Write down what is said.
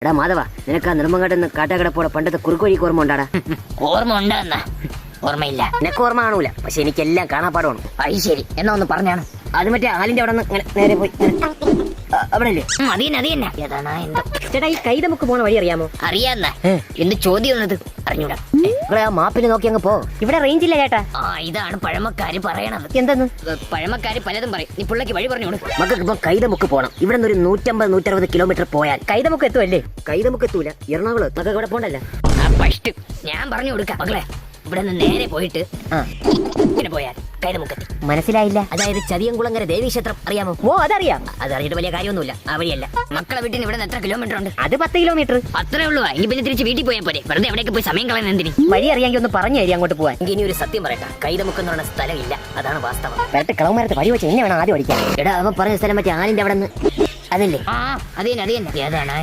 എടാ മാധവ, നിനക്ക് ആ നെടുമങ്ങാട്ട് കാട്ടാക്കടപ്പോടെ പണ്ടത്തെ കുറുക്കോഴിക്ക് ഓർമ്മ ഉണ്ടാടാ? ഓർമ്മ ഉണ്ടെന്നാ? ഓർമ്മയില്ല. നിനക്ക് ഓർമ്മ കാണൂല, പക്ഷെ എനിക്കെല്ലാം കാണാപ്പാടമാണ്. അത് ശരി, എന്നാ ഒന്ന് പറഞ്ഞാണ്. അത് മറ്റേ ആലിന്റെ അവിടെ നിന്ന് നേരെ പോയി അവിടെ അല്ലേ? അത് തന്നെ. ഏതാണ് എന്താ ചേട്ടാ, ഈ കൈതമുക്ക് പോണ വഴി അറിയാമോ? അറിയാന്നാ? എന്ത് ചോദ്യം എന്നത് അറിഞ്ഞൂടാ. ഇവിടെ ആ മാപ്പിൽ നോക്കി അങ്ങ് പോ. ഇവിടെ റേഞ്ച് ഇല്ല ചേട്ടാ. ഇതാണ് പഴമക്കാര് പറയണത്. എന്തെന്ന്? പഴമക്കാര് പലതും പറയും. നീ പിള്ളക്ക് വഴി പറഞ്ഞു കൊടുക്കും. മക്കൾക്ക് ഇപ്പൊ കൈതമുക്ക് പോണം. ഇവിടെ നിന്ന് ഒരു 150-160 കിലോമീറ്റർ പോയാൽ കൈതമുക്ക് എത്തുമല്ലേ? കൈതമുക്ക് എത്തൂല, എറണാകുളം. മക്കൾക്ക് ഇവിടെ പോണ്ടല്ല. ഫസ്റ്റ് ഞാൻ പറഞ്ഞു കൊടുക്കാം മക്കളെ. ഇവിടെ നിന്ന് നേരെ പോയിട്ട് ഇങ്ങനെ പോയാൽ കൈതമുക്കെത്തി. മനസ്സിലായില്ല. അതായത് ചതിയംകുളങ്ങര ദേവീക്ഷേത്രം അറിയാമോ? ഓ, അതറിയാം. അതറിയിട്ട് വലിയ കാര്യമൊന്നുമില്ല. ആ വഴിയല്ല. മക്കളെ വീട്ടിൽ നിന്ന് ഇവിടെ നിന്ന് എത്ര കിലോമീറ്റർ ഉണ്ട്? അത് 10 കിലോമീറ്റർ. അത്രേ ഉള്ളൂ. എങ്കിൽ പിന്നെ തിരിച്ച് വീട്ടിൽ പോയാൽ പോരെ. വെറുതെ എവിടേക്ക് പോയി സമയം കളയാൻ എന്തിന്? വഴി അറിയാമെങ്കിൽ ഒന്ന് പറഞ്ഞു തരി അങ്ങോട്ട് പോവാൻ. എങ്കിൽ ഇനി ഒരു സത്യം പറയട്ടെ, കൈതമുക്ക് എന്ന് പറയുന്ന സ്ഥലമില്ല. അതാണ് വാസ്തവം. വരട്ടെ, കളവുമാരത്ത് വഴി വെച്ച് എന്നെ വേണം ആദ്യം അടിക്കാൻ. എടാ, അവൻ പറഞ്ഞ സ്ഥലം മറ്റേ ആലിന്റെ അവിടെ നിന്ന് അതല്ലേ? അത് തന്നെ. ഏതാണ്